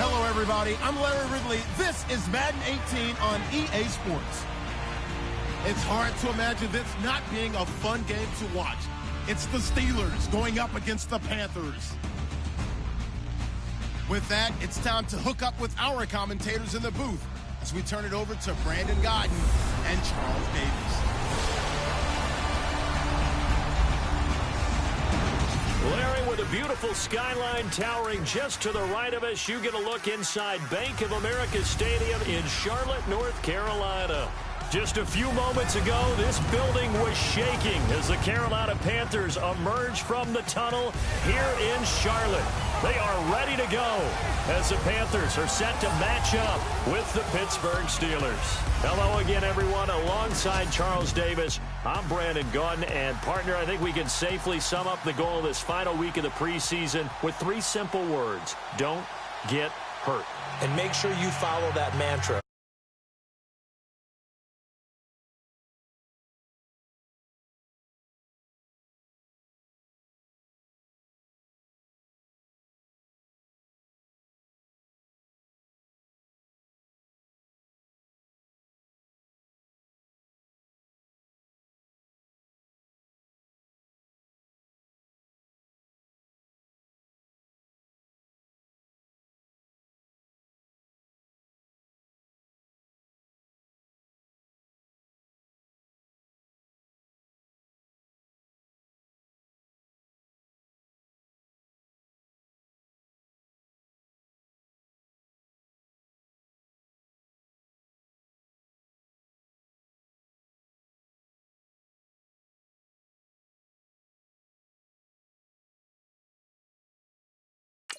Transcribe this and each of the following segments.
Hello, everybody. I'm Larry Ridley. This is Madden 18 on EA Sports. It's hard to imagine this not being a fun game to watch. It's the Steelers going up against the Panthers. With that, it's time to hook up with our commentators in the booth as we turn it over to Brandon Godden and Charles Davis. Larry, with a beautiful skyline towering just to the right of us, you get a look inside Bank of America Stadium in Charlotte, North Carolina. Just a few moments ago, this building was shaking as the Carolina Panthers emerged from the tunnel here in Charlotte. They are ready to go as the Panthers are set to match up with the Pittsburgh Steelers. Hello again, everyone. Alongside Charles Davis, I'm Brandon Godden, and partner, I think we can safely sum up the goal this final week of the preseason with 3 simple words: don't get hurt. And make sure you follow that mantra.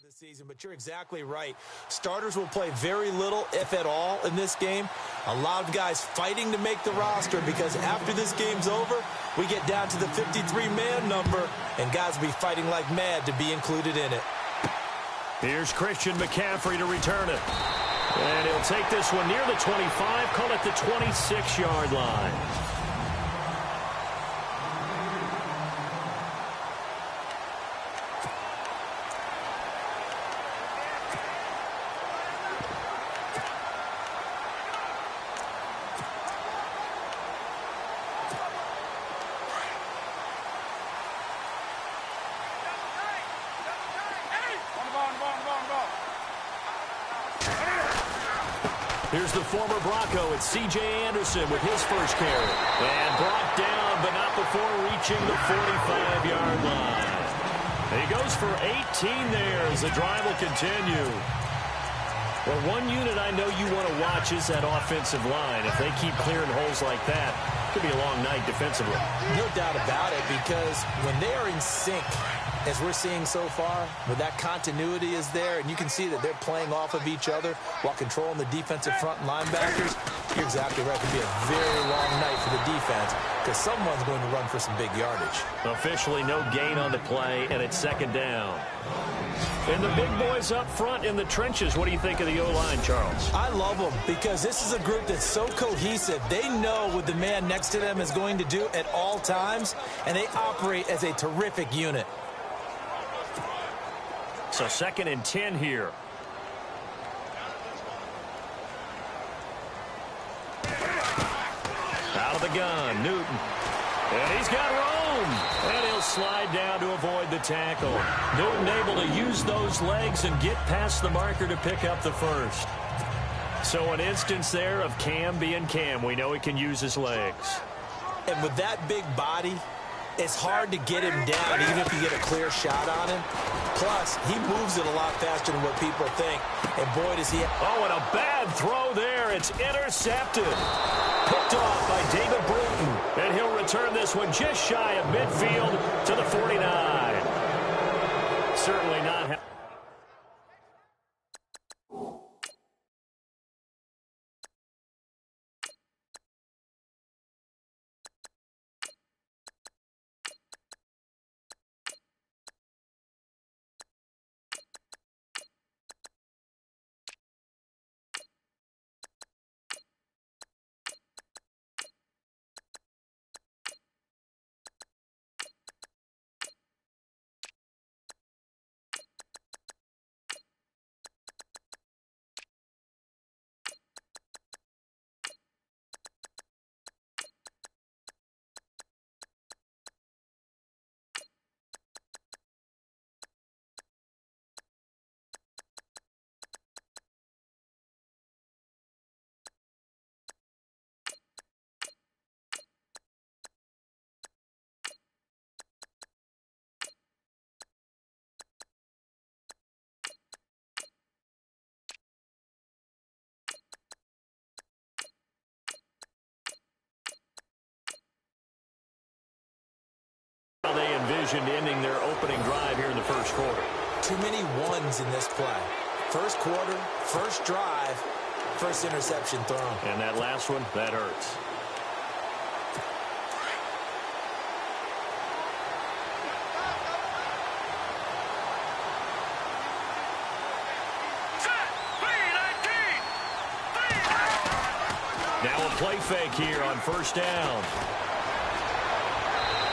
This season, but you're exactly right. Starters will play very little, if at all, in this game. A lot of guys fighting to make the roster because after this game's over, we get down to the 53-man number, and guys will be fighting like mad to be included in it. Here's Christian McCaffrey to return it. And he'll take this one near the 25, call it the 26-yard line. Here's the former Bronco, it's C.J. Anderson with his first carry. And brought down, but not before reaching the 45-yard line. He goes for 18 there as the drive will continue. Well, one unit I know you want to watch is that offensive line. If they keep clearing holes like that, it could be a long night defensively. No doubt about it, because when they are in sync, as we're seeing so far, where that continuity is there, and you can see that they're playing off of each other while controlling the defensive front and linebackers, you're exactly right. It could be a very long night for the defense because someone's going to run for some big yardage. Officially no gain on the play, and it's second down. And the big boys up front in the trenches, what do you think of the O-line, Charles? I love them because this is a group that's so cohesive. They know what the man next to them is going to do at all times, and they operate as a terrific unit. So 2nd and 10 here. Out of the gun, Newton. And he's got room. And he'll slide down to avoid the tackle. Newton able to use those legs and get past the marker to pick up the first. So an instance there of Cam being Cam. We know he can use his legs. And with that big body, it's hard to get him down even if you get a clear shot on him. Plus, he moves it a lot faster than what people think. And boy, does he... Oh, and a bad throw there. It's intercepted. Picked off by David Bruton. And he'll return this one just shy of midfield to the 49. Certainly not... decision ending their opening drive here in the first quarter. Too many ones in this play. First quarter, first drive, first interception thrown. And that last one, that hurts. Now a play fake here on first down.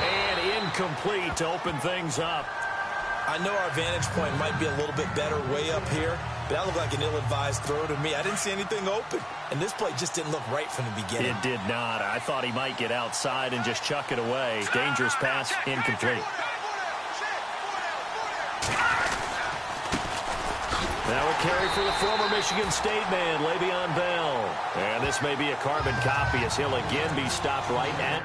And incomplete to open things up. I know our vantage point might be a little bit better way up here, but that looked like an ill-advised throw to me. I didn't see anything open, and this play just didn't look right from the beginning. It did not. I thought he might get outside and just chuck it away. Dangerous pass, incomplete. Now a carry for the former Michigan State man, Le'Veon Bell. And this may be a carbon copy as he'll again be stopped right at...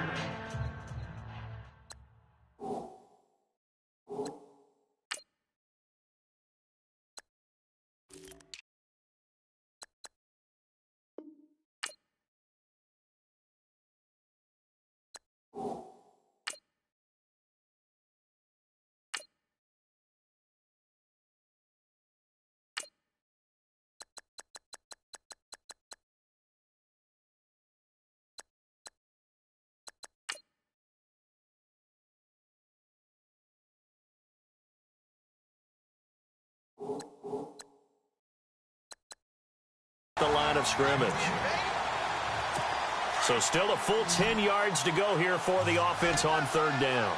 the line of scrimmage. So still a full 10 yards to go here for the offense on third down.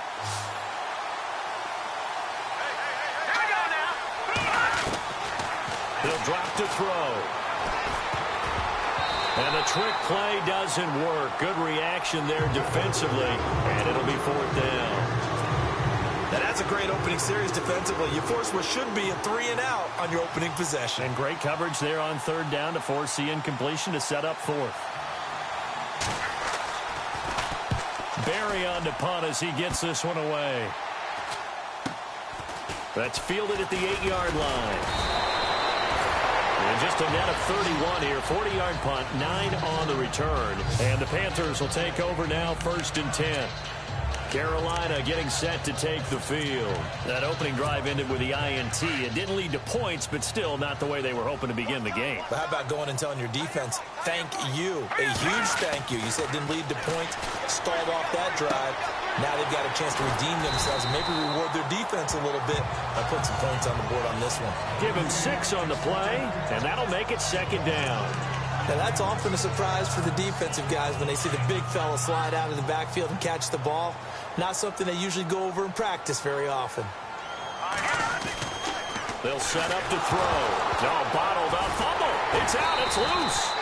He'll drop to throw. And the trick play doesn't work. Good reaction there defensively, and it'll be fourth down. Now that's a great opening series defensively. You force what should be a 3-and-out on your opening possession. And great coverage there on third down to force the incompletion to set up fourth. Barry on to punt as he gets this one away. That's fielded at the 8-yard line. And just a net of 31 here. 40-yard punt, 9 on the return. And the Panthers will take over now, 1st and 10. Carolina getting set to take the field. That opening drive ended with the INT. It didn't lead to points, but still not the way they were hoping to begin the game. But how about going and telling your defense, thank you, a huge thank you. You said it didn't lead to points, stalled off that drive. Now they've got a chance to redeem themselves and maybe reward their defense a little bit by putting some points on the board on this one. Give him 6 on the play, and that'll make it 2nd down. Now, that's often a surprise for the defensive guys when they see the big fella slide out of the backfield and catch the ball. Not something they usually go over in practice very often. They'll set up to throw. No, bottled up. Fumble. It's out. It's loose.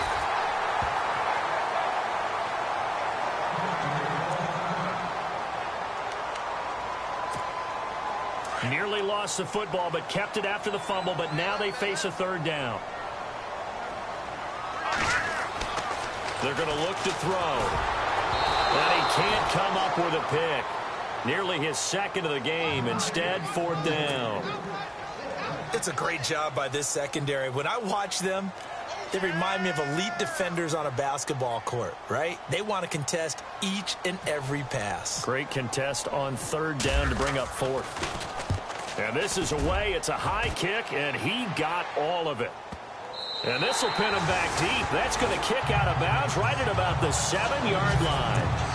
Nearly lost the football, but kept it after the fumble. But now they face a 3rd down. They're going to look to throw. And he can't come up with a pick. Nearly his 2nd of the game. Instead, 4th down. It's a great job by this secondary. When I watch them, they remind me of elite defenders on a basketball court, right? They want to contest each and every pass. Great contest on 3rd down to bring up 4th. And this is away. It's a high kick, and he got all of it. And this will pin him back deep. That's going to kick out of bounds right at about the 7-yard line.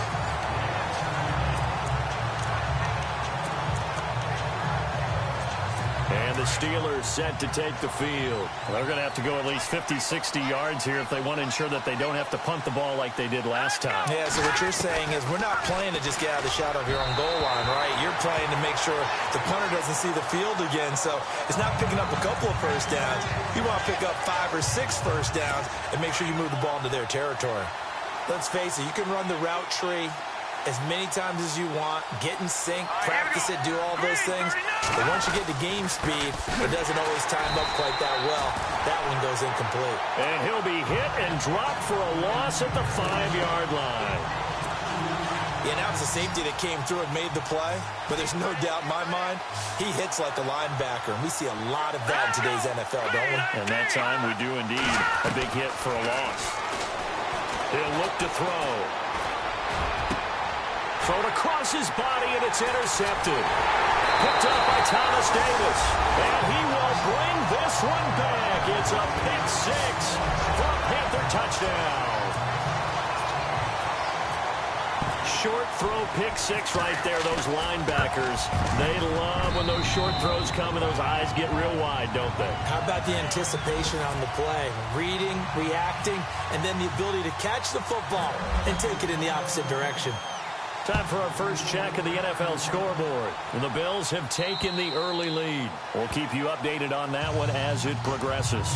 And the Steelers set to take the field. They're going to have to go at least 50, 60 yards here if they want to ensure that they don't have to punt the ball like they did last time. Yeah, so what you're saying is we're not playing to just get out of the shadow of your own goal line, right? You're playing to make sure the punter doesn't see the field again. So it's not picking up a couple of first downs. You want to pick up 5 or 6 first downs and make sure you move the ball into their territory. Let's face it, you can run the route tree as many times as you want, get in sync, practice it, do all those things. But once you get to game speed, it doesn't always time up quite that well. That one goes incomplete. And he'll be hit and dropped for a loss at the 5-yard line. Yeah, now it's the safety that came through and made the play. But there's no doubt in my mind, he hits like a linebacker. And we see a lot of that in today's NFL, don't we? And that time we do indeed. A big hit for a loss. He'll look to throw. thrown across his body, and it's intercepted. Picked up by Thomas Davis. And he will bring this one back. It's a pick six for a Panther touchdown. Short throw pick six right there, those linebackers. They love when those short throws come and those eyes get real wide, don't they? How about the anticipation on the play? Reading, reacting, and then the ability to catch the football and take it in the opposite direction. Time for our first check of the NFL scoreboard. And the Bills have taken the early lead. We'll keep you updated on that one as it progresses.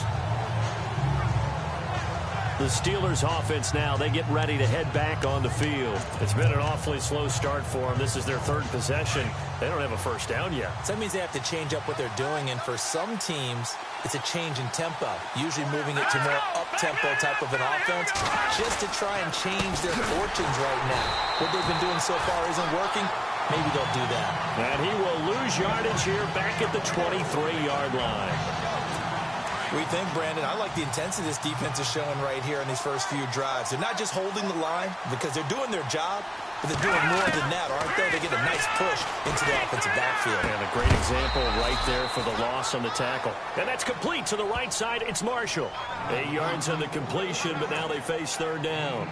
The Steelers offense now, they get ready to head back on the field. It's been an awfully slow start for them. This is their third possession. They don't have a first down yet. So that means they have to change up what they're doing, and for some teams, it's a change in tempo, usually moving it to more up-tempo type of an offense, just to try and change their fortunes right now. What they've been doing so far isn't working. Maybe they'll do that. And he will lose yardage here back at the 23-yard line. What do you think, Brandon? I like the intensity this defense is showing right here in these first few drives. They're not just holding the line because they're doing their job, but they're doing more than that, aren't they? They get a nice push into the offensive backfield. And a great example right there for the loss on the tackle. And that's complete to the right side. It's Marshall. 8 yards on the completion, but now they face third down.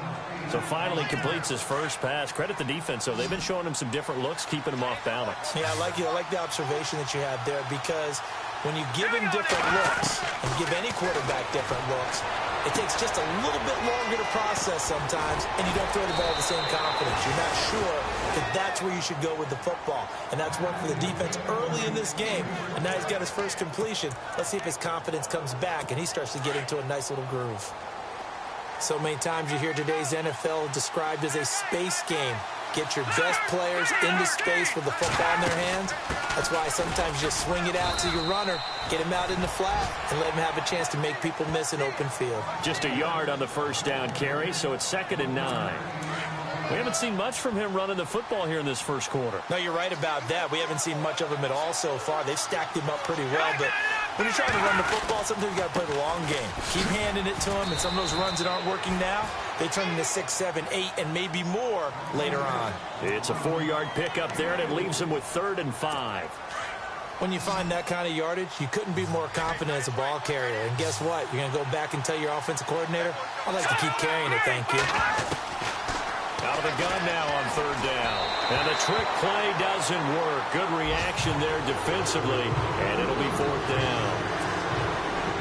So finally completes his first pass. Credit the defense, though. They've been showing him some different looks, keeping him off balance. Yeah, I like the observation that you had there, because when you give him different looks and give any quarterback different looks, it takes just a little bit longer to process sometimes, and you don't throw the ball with the same confidence. You're not sure that that's where you should go with the football, and that's worked for the defense early in this game, and now he's got his first completion. Let's see if his confidence comes back and he starts to get into a nice little groove. So many times you hear today's NFL described as a space game. Get your best players into space with the football in their hands. That's why sometimes you just swing it out to your runner, get him out in the flat, and let him have a chance to make people miss an open field. Just a yard on the first down carry, so it's 2nd and 9. We haven't seen much from him running the football here in this first quarter. No, you're right about that. We haven't seen much of him at all so far. They've stacked him up pretty well, but when you're trying to run the football, sometimes you got to play the long game. Keep handing it to him, and some of those runs that aren't working now, they turn into 6, 7, 8, and maybe more later on. It's a 4-yard pickup there, and it leaves him with 3rd and 5. When you find that kind of yardage, you couldn't be more confident as a ball carrier. And guess what? You're going to go back and tell your offensive coordinator, I'd like to keep carrying it, thank you. Out of the gun now on 3rd down. And the trick play doesn't work. Good reaction there defensively, and it'll be 4th down.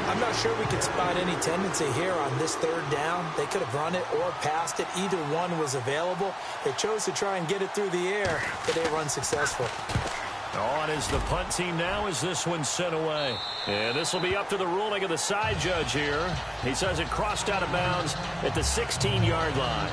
I'm not sure we could spot any tendency here on this 3rd down. They could have run it or passed it. Either one was available. They chose to try and get it through the air, but they were unsuccessful. On is the punt team now as this one's sent away. And this will be up to the ruling of the side judge here. He says it crossed out of bounds at the 16-yard line.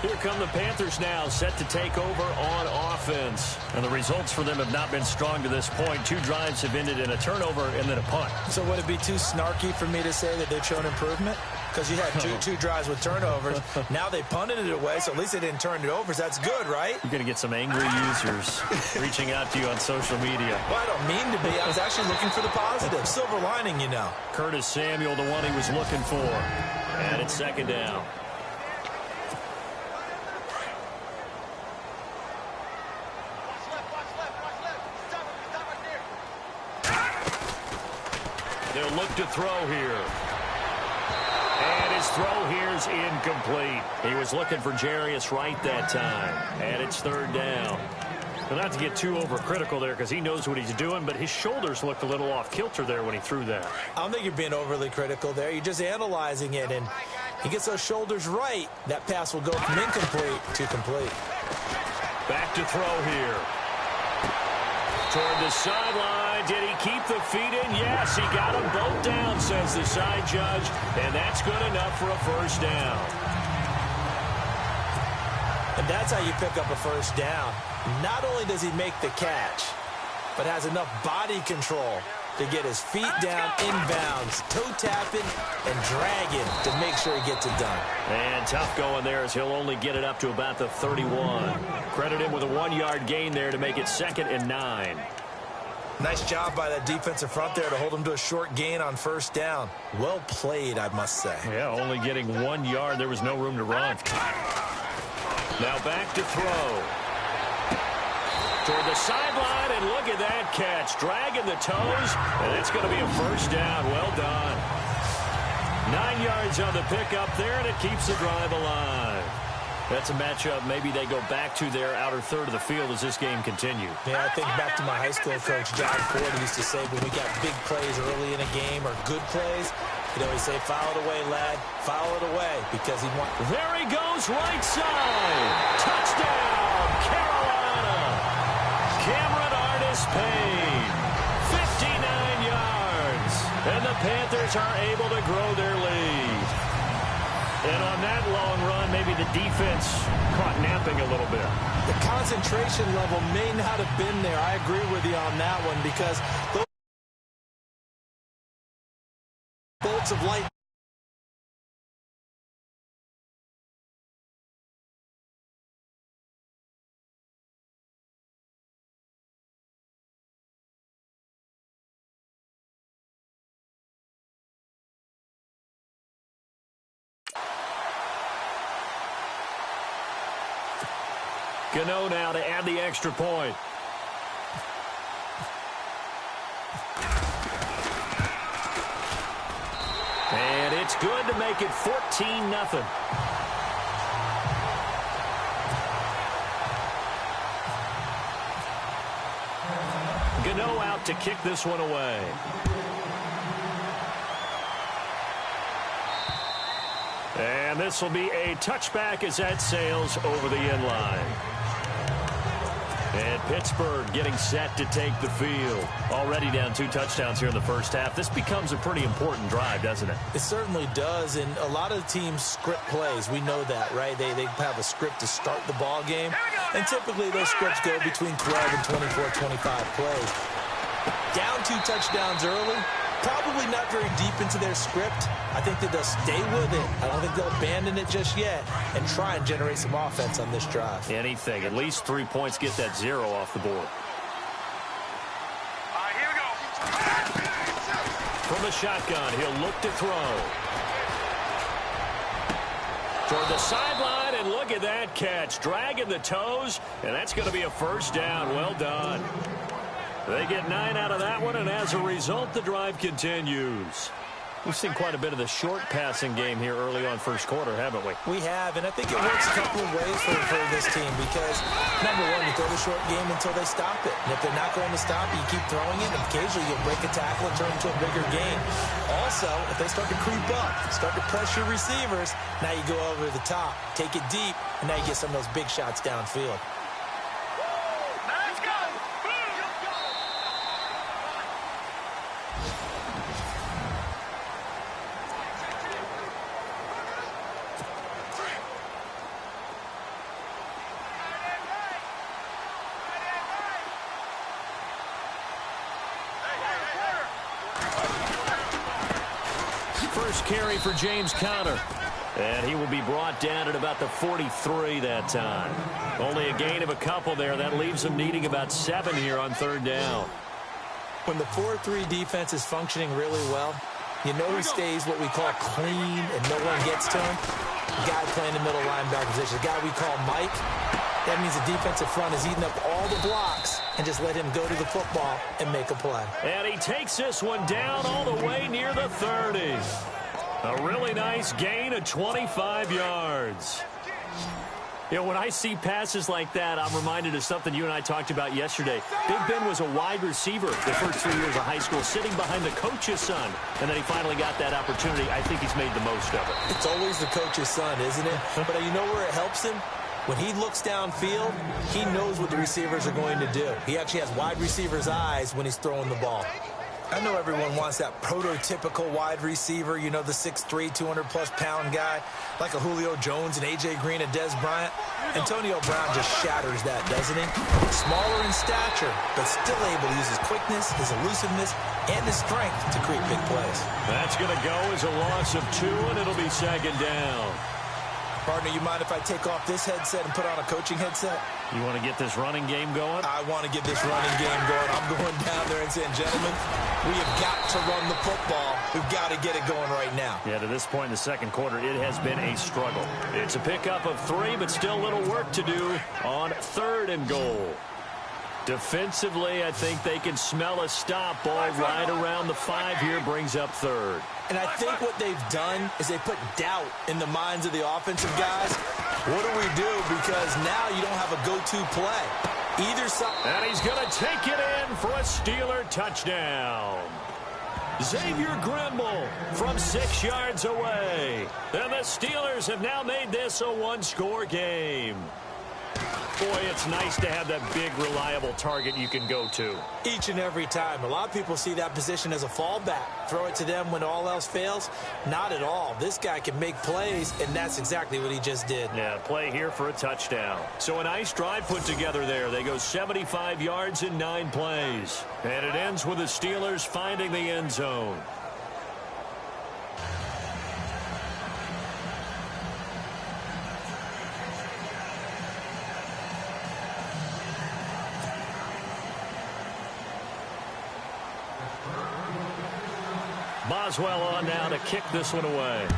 Here come the Panthers now, set to take over on offense. And the results for them have not been strong to this point. 2 drives have ended in a turnover and then a punt. So would it be too snarky for me to say that they've shown improvement? Because you had two drives with turnovers. Now they punted it away, so at least they didn't turn it over. So that's good, right? You're going to get some angry users reaching out to you on social media. Well, I don't mean to be. I was actually looking for the positive. Silver lining, you know. Curtis Samuel, the one he was looking for. And it's 2nd down. They'll look to throw here. And his throw here's incomplete. He was looking for Jarius Wright that time. And it's 3rd down. Well, not to get too overcritical there because he knows what he's doing, but his shoulders looked a little off kilter there when he threw that. I don't think you're being overly critical there. You're just analyzing it, and he gets those shoulders right. That pass will go from incomplete to complete. Back to throw here. Toward the sideline. Did he keep the feet in? Yes, he got them both down, says the side judge. And that's good enough for a first down. And that's how you pick up a first down. Not only does he make the catch, but has enough body control to get his feet down inbounds, toe tapping and dragging to make sure he gets it done. And tough going there as he'll only get it up to about the 31. Credit him with a 1-yard gain there to make it 2nd and 9. Nice job by that defensive front there to hold him to a short gain on first down. Well played, I must say. Yeah, only getting 1 yard. There was no room to run. Now back to throw. Toward the sideline, and look at that catch. Dragging the toes, and it's going to be a first down. Well done. 9 yards on the pickup there, and it keeps the drive alive. That's a matchup maybe they go back to their outer third of the field as this game continues. Yeah, I think back to my high school coach, John Ford, used to say when we got big plays early in a game or good plays, he'd always say, foul it away, lad. Foul it away, because he wants... There he goes, right side. Touchdown, Carolina. Cameron Artis-Payne, 59 yards. And the Panthers are able to grow their lead. And on that long run, maybe the defense caught napping a little bit. The concentration level may not have been there. I agree with you on that one, because those bolts of light. Gano now to add the extra point. And it's good to make it 14-0. Gano out to kick this one away. And this will be a touchback as that sails over the end line. And Pittsburgh getting set to take the field. Already down 2 touchdowns here in the first half. This becomes a pretty important drive, doesn't it? It certainly does, and a lot of teams script plays. We know that, right? They have a script to start the ball game, and typically those scripts go between 12 and 24, 25 plays. Down 2 touchdowns early, probably not very deep into their script. I think that they'll stay with it. I don't think they'll abandon it just yet and try and generate some offense on this drive. Anything. At least 3 points, get that 0 off the board. Here we go. From the shotgun, he'll look to throw. Toward the sideline, and look at that catch. Dragging the toes, and that's going to be a first down. Well done. They get 9 out of that one, and as a result, the drive continues. We've seen quite a bit of the short passing game here early on first quarter, haven't we? We have, and I think it works a couple of ways for this team because, number one, you throw the short game until they stop it. And if they're not going to stop it, you keep throwing it, and occasionally you'll break a tackle and turn it into a bigger game. Also, if they start to creep up, start to pressure receivers, now you go over the top, take it deep, and now you get some of those big shots downfield. Carry for James Conner. And he will be brought down at about the 43 that time. Only a gain of a couple there. That leaves them needing about 7 here on third down. When the 4-3 defense is functioning really well, you know who stays what we call clean and no one gets to him? The guy playing the middle linebacker position, the guy we call Mike. That means the defensive front is eating up all the blocks and just let him go to the football and make a play. And he takes this one down all the way near the 30. A really nice gain of 25 yards. You know, when I see passes like that, I'm reminded of something you and I talked about yesterday. Big Ben was a wide receiver the first 3 years of high school, sitting behind the coach's son. And then he finally got that opportunity. I think he's made the most of it. It's always the coach's son, isn't it? But you know where it helps him? When he looks downfield, he knows what the receivers are going to do. He actually has wide receiver's eyes when he's throwing the ball. I know everyone wants that prototypical wide receiver, you know, the 6'3", 200-plus pound guy, like a Julio Jones and A.J. Green and Des Bryant. Antonio Brown just shatters that, doesn't he? Smaller in stature, but still able to use his quickness, his elusiveness, and his strength to create big plays. That's going to go as a loss of 2, and it'll be second down. Partner, you mind if I take off this headset and put on a coaching headset? You want to get this running game going? I want to get this running game going. I'm going down there and saying, gentlemen, We have got to run the football. We've got to get it going right now. Yeah, to this point in the second quarter, it has been a struggle. It's a pickup of 3, but still a little work to do on 3rd and goal. Defensively, I think they can smell a stop. Ball right around the 5 here, brings up 3rd. And I think what they've done is they put doubt in the minds of the offensive guys. What do we do? Because now you don't have a go-to play. Either side. And he's going to take it in for a Steeler touchdown. Xavier Grimble from 6 yards away. And the Steelers have now made this a one-score game. Boy, it's nice to have that big, reliable target you can go to. Each and every time. A lot of people see that position as a fallback. Throw it to them when all else fails. Not at all. This guy can make plays, and that's exactly what he just did. Yeah, play here for a touchdown. So a nice drive put together there. They go 75 yards in 9 plays. And it ends with the Steelers finding the end zone. Boswell on now to kick this one away.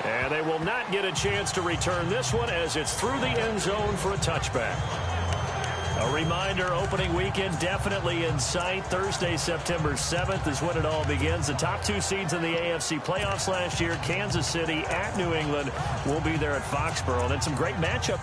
And they will not get a chance to return this one as it's through the end zone for a touchback. A reminder, opening weekend definitely in sight. Thursday, September 7th is when it all begins. The top 2 seeds in the AFC playoffs last year, Kansas City at New England, will be there at Foxborough. And then some great matchup.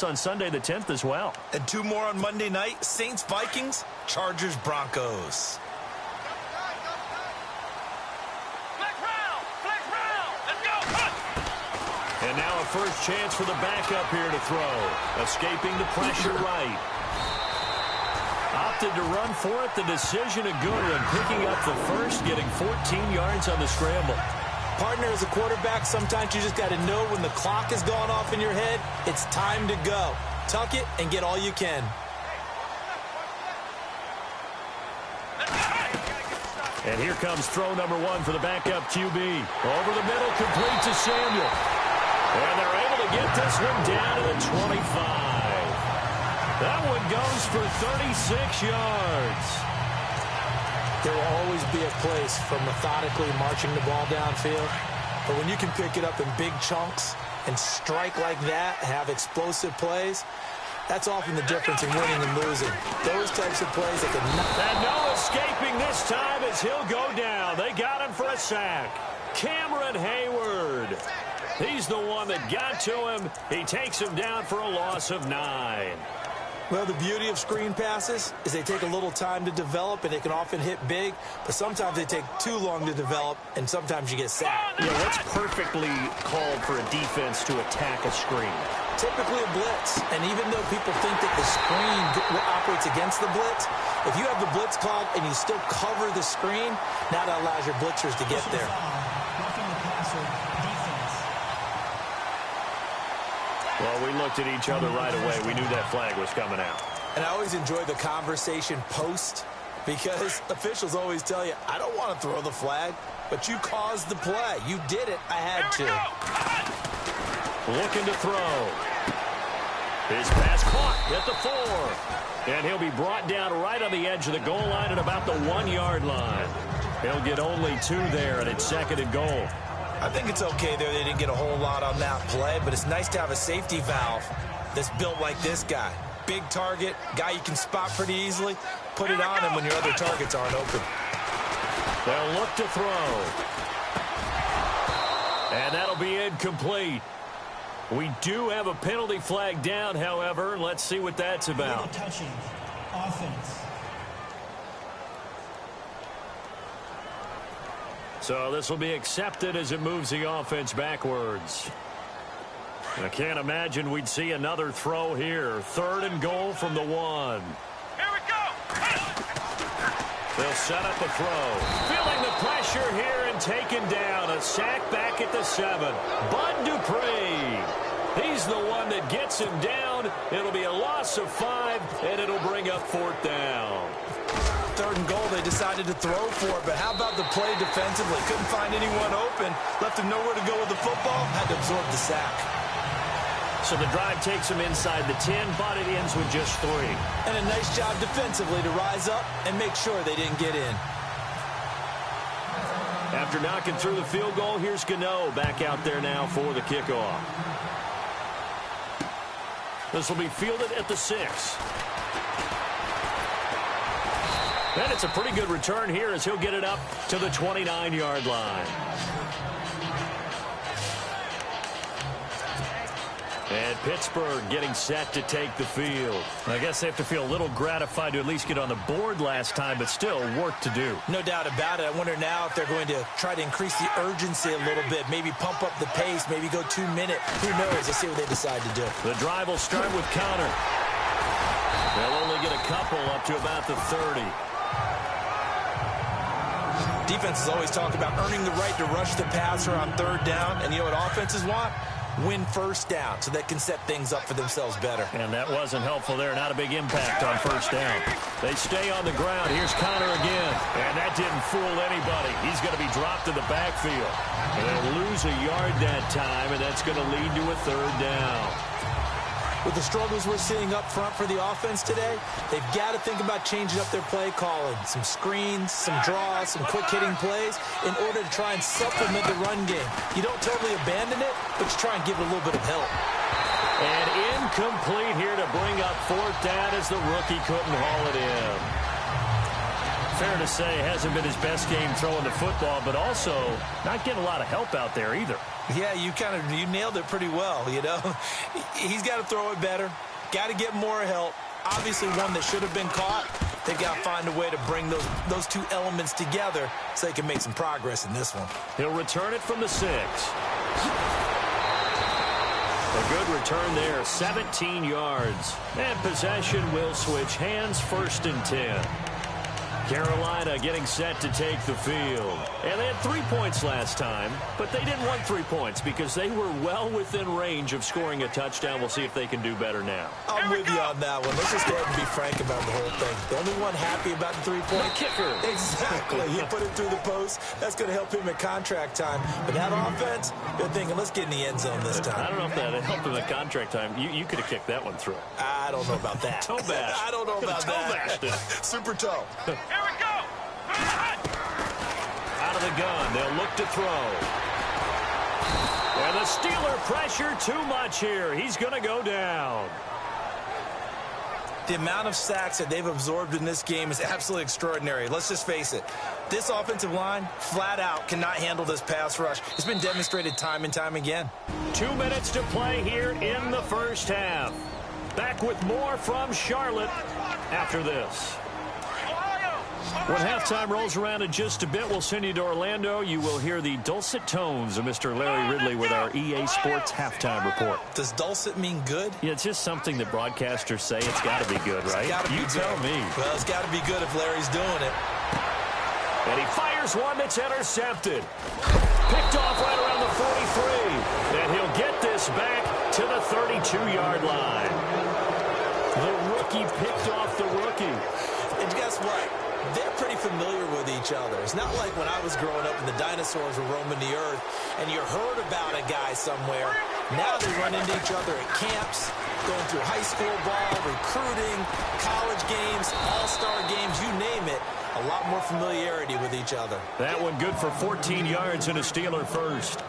On Sunday the 10th as well. And 2 more on Monday night. Saints, Vikings, Chargers, Broncos. Let's go. And now a first chance for the backup here to throw. Escaping the pressure right. Opted to run for it. The decision a good one. Picking up the first, getting 14 yards on the scramble. Partner, as a quarterback, sometimes you just got to know when the clock has gone off in your head, it's time to go. Tuck it and get all you can. And here comes throw number 1 for the backup QB. Over the middle, complete to Samuel. And they're able to get this one down to the 25. That one goes for 36 yards. There will always be a place for methodically marching the ball downfield. But when you can pick it up in big chunks and strike like that, have explosive plays, that's often the difference in winning and losing. Those types of plays that can knock. And no escaping this time as he'll go down. They got him for a sack. Cameron Hayward. He's the one that got to him. He takes him down for a loss of 9. Well, the beauty of screen passes is they take a little time to develop, and they can often hit big, but sometimes they take too long to develop, and sometimes you get sacked. Yeah, what's perfectly called for a defense to attack a screen? Typically a blitz, and even though people think that the screen operates against the blitz, if you have the blitz called and you still cover the screen, now that allows your blitzers to get there. Well, we looked at each other right away. We knew that flag was coming out. And I always enjoy the conversation post because officials always tell you, I don't want to throw the flag, but you caused the play. You did it. I had to. Looking to throw. His pass caught at the 4. And he'll be brought down right on the edge of the goal line at about the 1-yard line. He'll get only 2 there, and it's 2nd and goal. I think it's okay there. They didn't get a whole lot on that play, but it's nice to have a safety valve that's built like this guy. big target, guy you can spot pretty easily. Put it on him when your other targets aren't open. They'll look to throw. And that'll be incomplete. We do have a penalty flag down, however. Let's see what that's about. Touching. Offense. So this will be accepted as it moves the offense backwards. I can't imagine we'd see another throw here. 3rd and goal from the 1. Here we go. They'll set up a throw. Feeling the pressure here and taken down. A sack back at the 7. Bud Dupree. He's the one that gets him down. It'll be a loss of 5, and it'll bring up 4th down. 3rd and goal, they decided to throw for it, but how about the play defensively? Couldn't find anyone open. Left him nowhere to go with the football. Had to absorb the sack. So the drive takes him inside the 10, but it ends with just 3. And a nice job defensively to rise up and make sure they didn't get in. After knocking through the field goal, here's Gano back out there now for the kickoff. This will be fielded at the 6. And it's a pretty good return here as he'll get it up to the 29-yard line. And Pittsburgh getting set to take the field. I guess they have to feel a little gratified to at least get on the board last time, but still work to do. No doubt about it. I wonder now if they're going to try to increase the urgency a little bit, maybe pump up the pace, maybe go 2 minute. Who knows? Let's see what they decide to do. The drive will start with Connor. They'll only get a couple up to about the 30. Defenses always talk about earning the right to rush the passer on 3rd down, and you know what offenses want? Win 1st down so they can set things up for themselves better. And that wasn't helpful there. Not a big impact on 1st down. They stay on the ground. Here's Connor again. And that didn't fool anybody. He's going to be dropped in the backfield. And they'll lose a yard that time, and that's going to lead to a 3rd down. With the struggles we're seeing up front for the offense today, they've got to think about changing up their play calling. Some screens, some draws, some quick-hitting plays in order to try and supplement the run game. You don't totally abandon it, but you try and give it a little bit of help. And incomplete here to bring up 4th down as the rookie couldn't haul it in. Fair to say, hasn't been his best game throwing the football, but also not getting a lot of help out there either. Yeah, you nailed it pretty well, you know. He's got to throw it better, got to get more help. Obviously one that should have been caught. They've got to find a way to bring those 2 elements together so they can make some progress in this one. He'll return it from the 6. A good return there, 17 yards. And possession will switch hands, 1st and 10. Carolina getting set to take the field. And they had 3 points last time, but they didn't want 3 points because they were well within range of scoring a touchdown. We'll see if they can do better now. I'm with you on that one. Let's just go ahead and be frank about the whole thing. The only one happy about the 3-point kicker. Exactly. He put it through the post. That's going to help him at contract time. But that offense, they're thinking, let's get in the end zone this time. I don't know if that helped him at contract time. You could have kicked that one through. I don't know about that. Toe bash. I don't know about that. Super toe. Here we go. Out of the gun, they'll look to throw. And the Steeler pressure too much here. He's going to go down. The amount of sacks that they've absorbed in this game is absolutely extraordinary. Let's just face it. This offensive line, flat out, cannot handle this pass rush. It's been demonstrated time and time again. 2 minutes to play here in the 1st half. Back with more from Charlotte after this. When halftime rolls around in just a bit, we'll send you to Orlando. You will hear the dulcet tones of Mr. Larry Ridley with our EA Sports halftime report. Does dulcet mean good? Yeah, it's just something that broadcasters say. It's got to be good, right? You tell me. Well, it's got to be good if Larry's doing it. And he fires one that's intercepted. Picked off right around the 43. And he'll get this back to the 32-yard line. The rookie picked off the rookie. And guess what? They're pretty familiar with each other. It's not like when I was growing up and the dinosaurs were roaming the earth and you heard about a guy somewhere. Now they run into each other at camps, going through high school ball, recruiting, college games, all-star games, you name it. A lot more familiarity with each other. That one good for 14 yards and a Steeler first.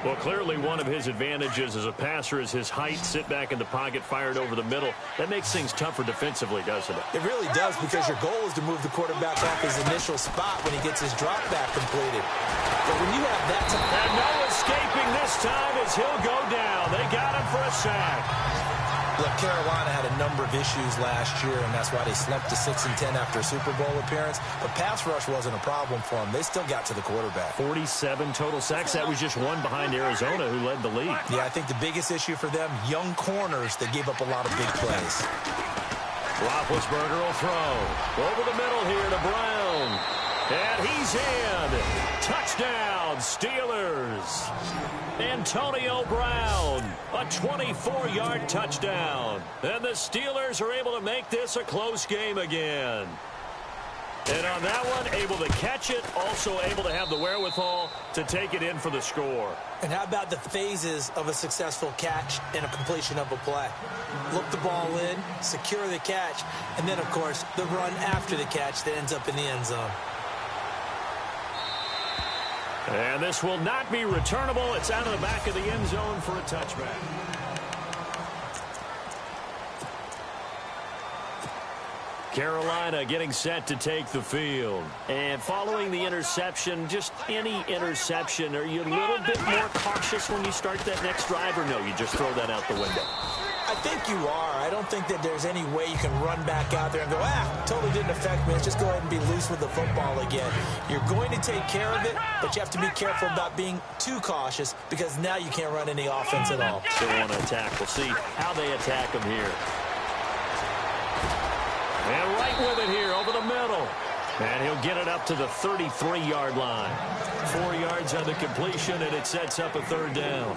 Well, clearly one of his advantages as a passer is his height. Sit back in the pocket, fired over the middle. That makes things tougher defensively, doesn't it? It really does, because your goal is to move the quarterback off his initial spot when he gets his drop back completed. But when you have that... And no escaping this time as he'll go down. They got him for a sack. Look, Carolina had a number of issues last year, and that's why they slumped to 6-10 after a Super Bowl appearance. But pass rush wasn't a problem for them. They still got to the quarterback. 47 total sacks. That was just one behind Arizona, who led the league. Yeah, I think the biggest issue for them, young corners that gave up a lot of big plays. Roethlisberger will throw. Over the middle here to Brown. And he's in. Touchdown, Steelers. Antonio Brown, a 24-yard touchdown. And the Steelers are able to make this a close game again. And on that one, able to catch it, also able to have the wherewithal to take it in for the score. And how about the phases of a successful catch and a completion of a play? Look the ball in, secure the catch, and then, of course, the run after the catch that ends up in the end zone. And this will not be returnable. It's out of the back of the end zone for a touchback. Carolina getting set to take the field. And following the interception, just any interception, are you a little bit more cautious when you start that next drive, or no, you just throw that out the window? I think you are. I don't think that there's any way you can run back out there and go, totally didn't affect me. Let's just go ahead and be loose with the football again. You're going to take care of it, but you have to be careful about being too cautious, because now you can't run any offense at all. They want to attack. We'll see how they attack them here. And right with it here over the middle. And he'll get it up to the 33-yard line. 4 yards on the completion, and it sets up a third down.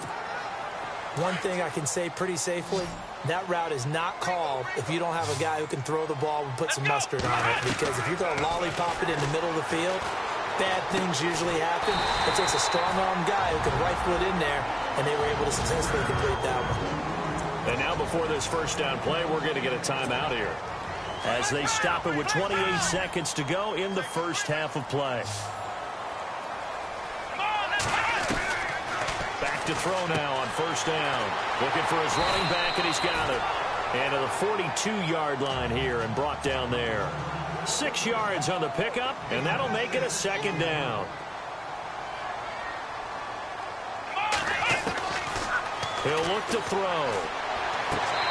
One thing I can say pretty safely, that route is not called if you don't have a guy who can throw the ball and put some mustard on it. Because if you're going to lollipop it in the middle of the field, bad things usually happen. It takes a strong-armed guy who can rifle it in there, and they were able to successfully complete that one. And now before this first down play, we're going to get a timeout here, as they stop it with 28 seconds to go in the first half of play. Back to throw now on first down. Looking for his running back, and he's got it. And to the 42-yard line here and brought down there. 6 yards on the pickup, and that'll make it a second down. He'll look to throw.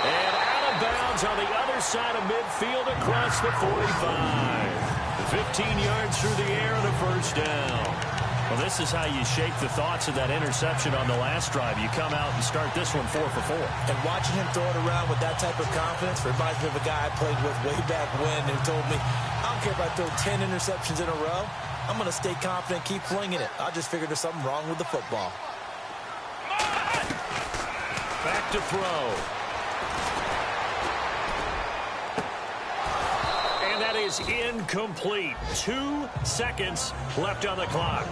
And out of bounds on the other side of midfield across the 45. 15 yards through the air and a first down. Well, this is how you shake the thoughts of that interception on the last drive. You come out and start this one 4 for 4. And watching him throw it around with that type of confidence reminds me of a guy I played with way back when who told me, I don't care if I throw 10 interceptions in a row. I'm going to stay confident, keep flinging it. I just figured there's something wrong with the football. Back to throw. And that is incomplete. 2 seconds left on the clock.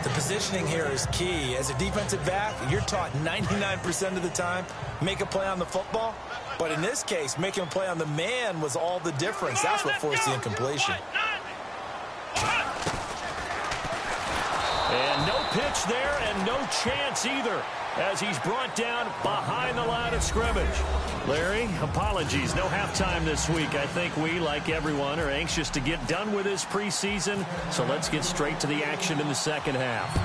The positioning here is key. As a defensive back, you're taught 99% of the time, make a play on the football. But in this case, making a play on the man was all the difference. That's what forced the incompletion. And no pitch there, and no chance either, as he's brought down behind the line of scrimmage. Larry, apologies, no halftime this week. I think we, like everyone, are anxious to get done with this preseason, so let's get straight to the action in the second half.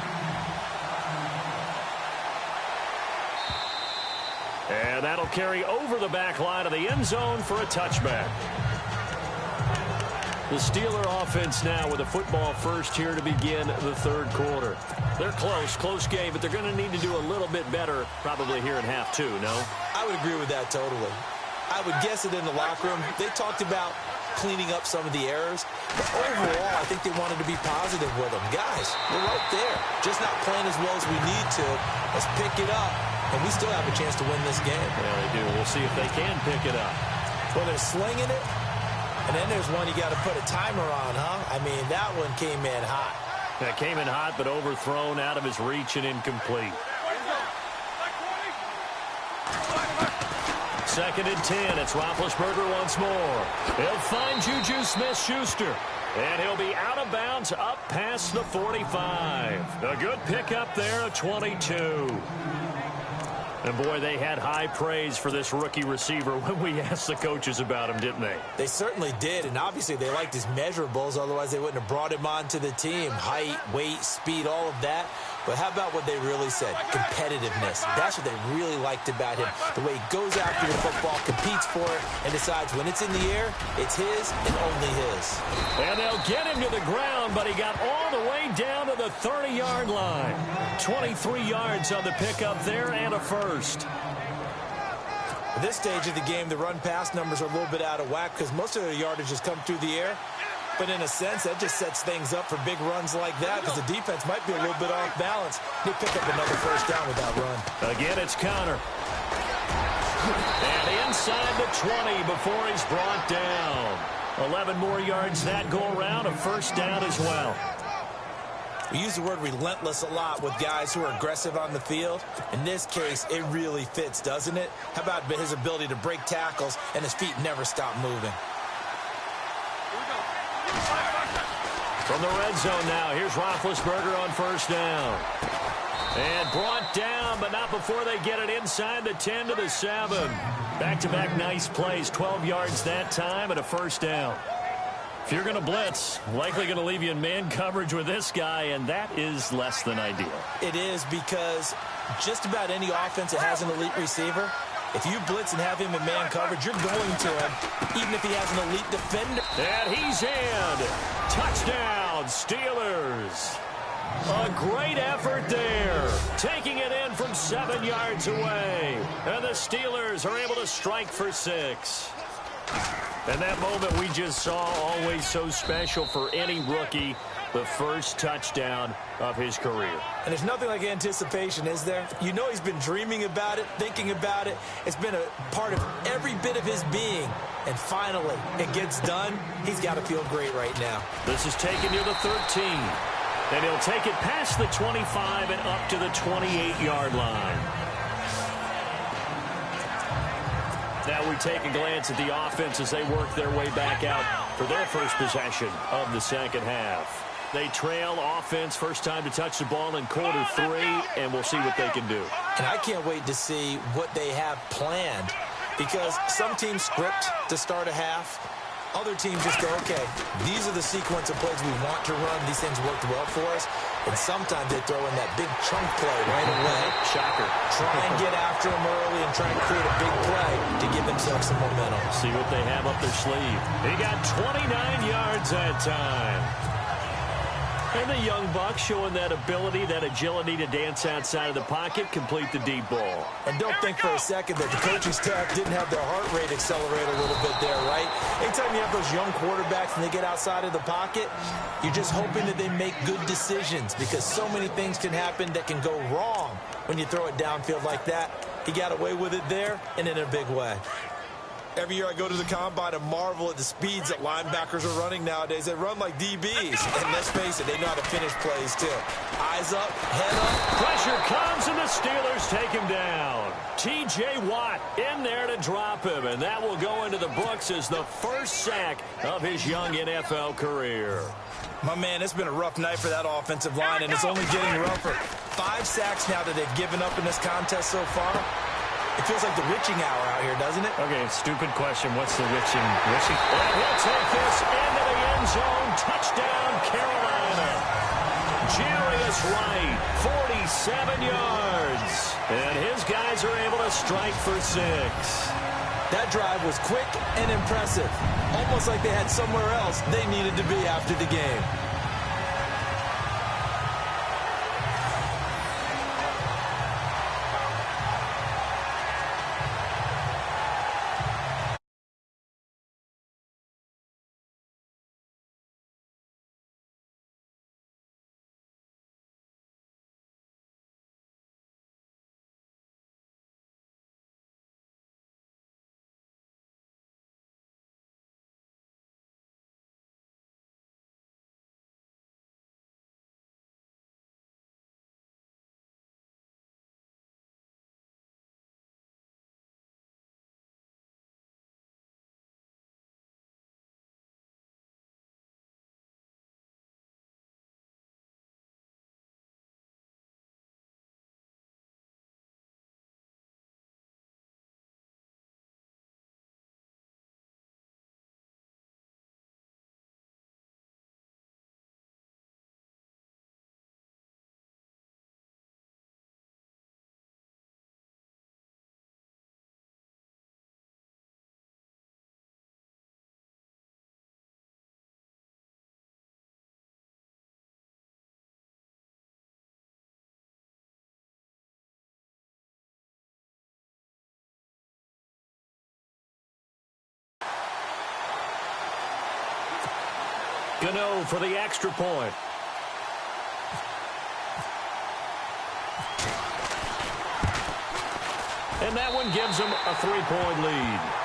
And that'll carry over the back line of the end zone for a touchback. The Steeler offense now with a football first here to begin the third quarter. They're close game, but they're going to need to do a little bit better probably here in half 2, no? I would agree with that totally. I would guess it in the locker room. They talked about cleaning up some of the errors, but overall, I think they wanted to be positive with them. Guys, we're right there. Just not playing as well as we need to. Let's pick it up, and we still have a chance to win this game. Yeah, they do. We'll see if they can pick it up. Well, they're slinging it. And then there's one you got to put a timer on, huh? I mean, that one came in hot. That came in hot, but overthrown, out of his reach, and incomplete. 2nd and 10. It's Roethlisberger once more. He'll find Juju Smith-Schuster. And he'll be out of bounds up past the 45. A good pickup there, a 22. And, boy, they had high praise for this rookie receiver when we asked the coaches about him, didn't they? They certainly did, and obviously they liked his measurables. Otherwise, they wouldn't have brought him onto the team. Height, weight, speed, all of that. But how about what they really said? Competitiveness. That's what they really liked about him. The way he goes after the football, competes for it, and decides when it's in the air, it's his and only his. And they'll get him to the ground, but he got all the way down to the 30-yard line. 23 yards on the pickup there and a first. At this stage of the game, the run-pass numbers are a little bit out of whack because most of their yardage has come through the air. But in a sense, that just sets things up for big runs like that because the defense might be a little bit off balance. They pick up another first down with that run. Again, it's Connor. And inside the 20 before he's brought down. 11 more yards that go around, a first down as well. We use the word relentless a lot with guys who are aggressive on the field. In this case, it really fits, doesn't it? How about his ability to break tackles and his feet never stop moving? From the red zone now, here's Roethlisberger on first down. And brought down, but not before they get it inside the 10 to the 7. Back-to-back nice plays, 12 yards that time and a first down. If you're going to blitz, likely going to leave you in man coverage with this guy, and that is less than ideal. It is because just about any offense that has an elite receiver, if you blitz and have him in man coverage, you're going to him, even if he has an elite defender. And he's in. Touchdown, Steelers. A great effort there. Taking it in from 7 yards away. And the Steelers are able to strike for 6. And that moment we just saw, always so special for any rookie, the first touchdown of his career. And there's nothing like anticipation, is there? You know he's been dreaming about it, thinking about it. It's been a part of every bit of his being. And finally, it gets done. He's got to feel great right now. This is taken near the 13. And he'll take it past the 25 and up to the 28-yard line. Now we take a glance at the offense as they work their way back out for their first possession of the second half. They trail offense, first time to touch the ball in quarter 3, and we'll see what they can do. And I can't wait to see what they have planned because some teams script to start a half. Other teams just go, okay, these are the sequence of plays we want to run. These things worked well for us. And sometimes they throw in that big chunk play right away. Shocker. Try and get after them early and try and create a big play to give themselves some momentum. See what they have up their sleeve. He got 29 yards that time. And the young buck showing that ability, that agility to dance outside of the pocket, complete the deep ball. And don't think for a second that the coaching staff didn't have their heart rate accelerate a little bit there, right? Anytime you have those young quarterbacks and they get outside of the pocket, you're just hoping that they make good decisions because so many things can happen that can go wrong when you throw it downfield like that. He got away with it there and in a big way. Every year I go to the combine and marvel at the speeds that linebackers are running nowadays. They run like DBs. And let's face it, they know how to finish plays too. Eyes up, head up. Pressure comes and the Steelers take him down. T.J. Watt in there to drop him. And that will go into the books as the first sack of his young NFL career. My man, it's been a rough night for that offensive line, and it's only getting rougher. 5 sacks now that they've given up in this contest so far. It feels like the witching hour out here, doesn't it? Okay, stupid question. What's the witching? And he'll take this into the end zone. Touchdown, Carolina. Jarius Wright, 47 yards. And his guys are able to strike for 6. That drive was quick and impressive. Almost like they had somewhere else they needed to be after the game. Gano for the extra point. And that one gives them a 3-point lead.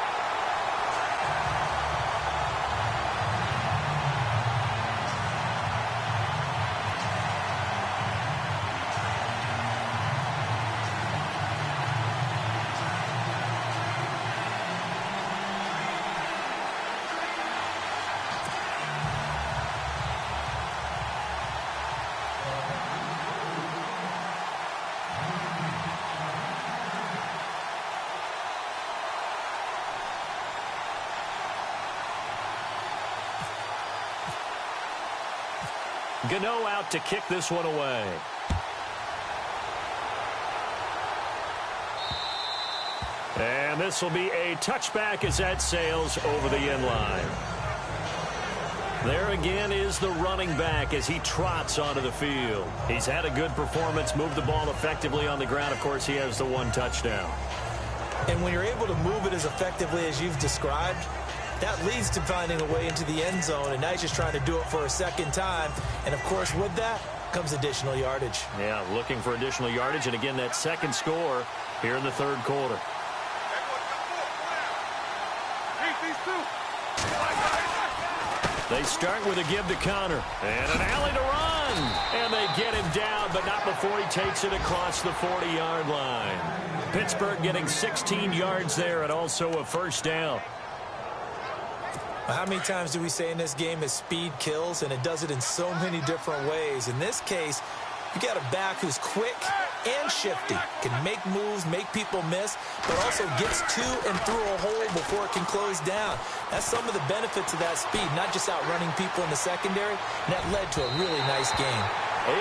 Gano out to kick this one away. And this will be a touchback as that sails over the end line. There again is the running back as he trots onto the field. He's had a good performance, moved the ball effectively on the ground. Of course, he has the one touchdown. And when you're able to move it as effectively as you've described, that leads to finding a way into the end zone, and now he's just trying to do it for a second time. And, of course, with that comes additional yardage. Yeah, looking for additional yardage, and, again, that second score here in the third quarter. They start with a give to Connor, and an alley to run. And they get him down, but not before he takes it across the 40-yard line. Pittsburgh getting 16 yards there and also a first down. How many times do we say in this game that speed kills, and it does it in so many different ways? In this case, you got a back who's quick and shifty, can make moves, make people miss, but also gets to and through a hole before it can close down. That's some of the benefits of that speed, not just outrunning people in the secondary, and that led to a really nice game.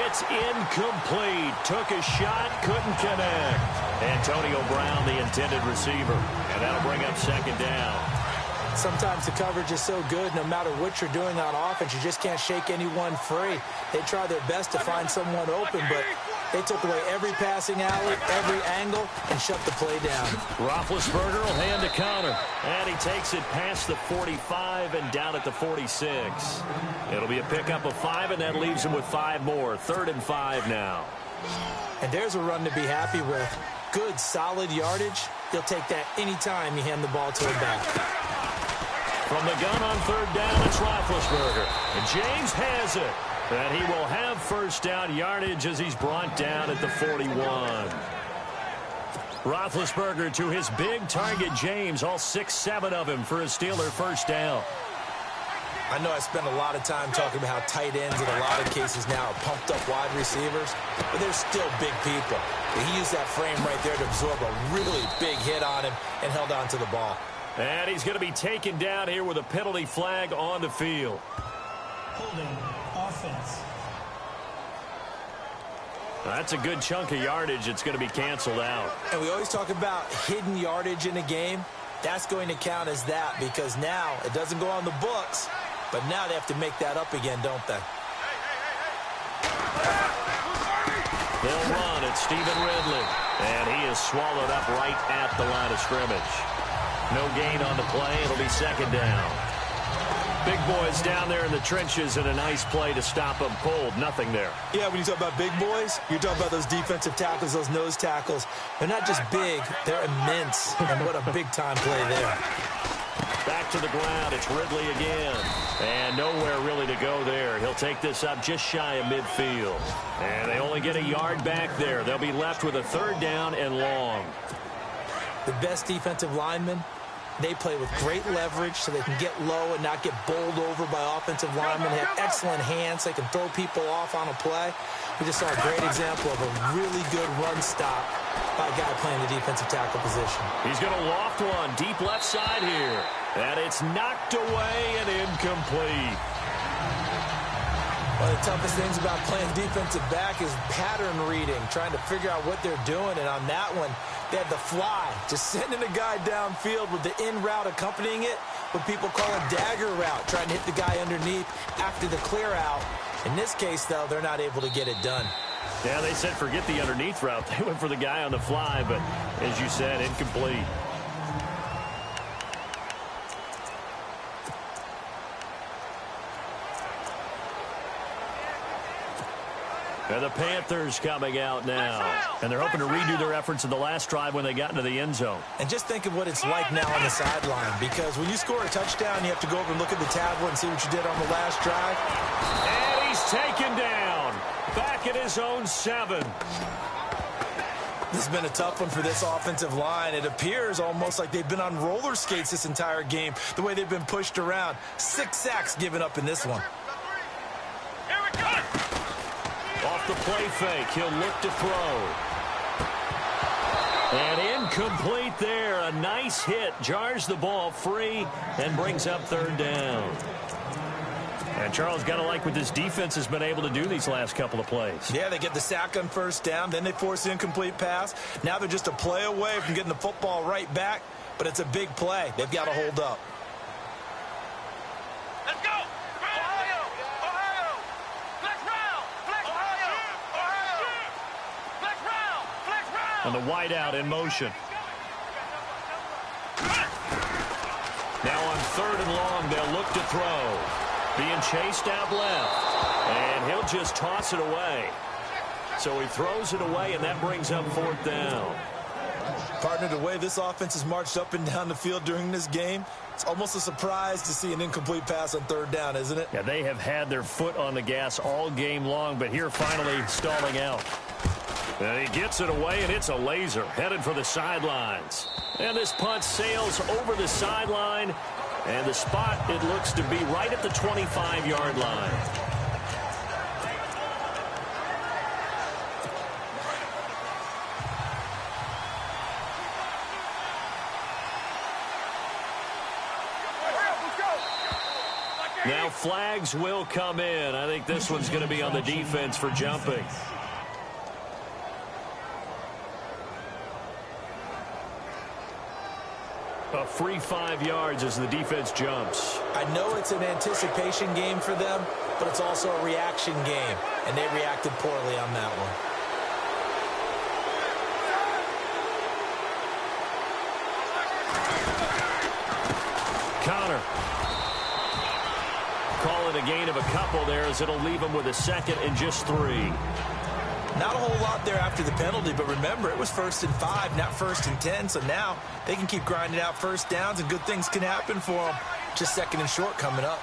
It's incomplete. Took a shot, couldn't connect. Antonio Brown, the intended receiver, and that'll bring up second down. Sometimes the coverage is so good, no matter what you're doing on offense, you just can't shake anyone free. They try their best to find someone open, but they took away every passing alley, every angle, and shut the play down. Roethlisberger will hand to Connor, and he takes it past the 45 and down at the 46. It'll be a pickup of 5, and that leaves him with 5 more. 3rd and 5 now. And there's a run to be happy with. Good, solid yardage. He'll take that anytime you hand the ball to him back. From the gun on 3rd down, it's Roethlisberger. And James has it. And he will have first down yardage as he's brought down at the 41. Roethlisberger to his big target, James. All 6-7 of him for a Steeler first down. I know I spend a lot of time talking about how tight ends in a lot of cases now are pumped up wide receivers, but they're still big people. He used that frame right there to absorb a really big hit on him and held on to the ball. And he's going to be taken down here with a penalty flag on the field. Holding offense. That's a good chunk of yardage. It's going to be canceled out. And we always talk about hidden yardage in a game. That's going to count as that because now it doesn't go on the books, but now they have to make that up again, don't they? They'll run at Stephen Ridley, and he is swallowed up right at the line of scrimmage. No gain on the play. It'll be second down. Big boys down there in the trenches and a nice play to stop them cold. Nothing there. Yeah, when you talk about big boys, you're talking about those defensive tackles, those nose tackles. They're not just big, they're immense. And what a big-time play there. Back to the ground. It's Ridley again. And nowhere really to go there. He'll take this up just shy of midfield. And they only get a yard back there. They'll be left with a 3rd down and long. The best defensive linemen, they play with great leverage so they can get low and not get bowled over by offensive linemen. They have excellent hands. They can throw people off on a play. We just saw a great example of a really good run stop by a guy playing the defensive tackle position. He's going to loft one deep left side here. And it's knocked away and incomplete. One of the toughest things about playing defensive back is pattern reading, trying to figure out what they're doing. And on that one, they had the fly, just sending a guy downfield with the in route accompanying it, what people call a dagger route, trying to hit the guy underneath after the clear out. In this case, though, they're not able to get it done. Yeah, they said forget the underneath route. They went for the guy on the fly, but as you said, incomplete. And the Panthers coming out now. And they're hoping to redo their efforts in the last drive when they got into the end zone. And just think of what it's like now on the sideline, because when you score a touchdown, you have to go over and look at the tablet and see what you did on the last drive. And he's taken down. Back at his own 7. This has been a tough one for this offensive line. It appears almost like they've been on roller skates this entire game, the way they've been pushed around. 6 sacks given up in this one. Here we go. Off the play fake, he'll look to throw. And incomplete there. A nice hit. Jars the ball free and brings up 3rd down. And Charles, got to like what this defense has been able to do these last couple of plays. Yeah, they get the sack on 1st down, then they force the incomplete pass. Now they're just a play away from getting the football right back, but it's a big play. They've got to hold up. Let's go. Ohio. Ohio. Flex round. Flex Ohio. Ohio. Flex round. Flex round. And the wideout in motion. Now on 3rd and long, they'll look to throw. Being chased out left. And he'll just toss it away. So he throws it away, and that brings up 4th down. Partner, the way this offense has marched up and down the field during this game, it's almost a surprise to see an incomplete pass on 3rd down, isn't it? Yeah, they have had their foot on the gas all game long, but here finally stalling out. And he gets it away, and it's a laser headed for the sidelines. And this punt sails over the sideline. And the spot, it looks to be right at the 25-yard line. Now flags will come in. I think this one's going to be on the defense for jumping. A free 5 yards as the defense jumps. I know it's an anticipation game for them, but it's also a reaction game, and they reacted poorly on that one. Connor. Call it a gain of a couple there, as it'll leave him with a 2nd and just 3. Not a whole lot there after the penalty, but remember, it was 1st and 5, not 1st and 10, so now they can keep grinding out 1st downs, and good things can happen for them. Just 2nd and short coming up.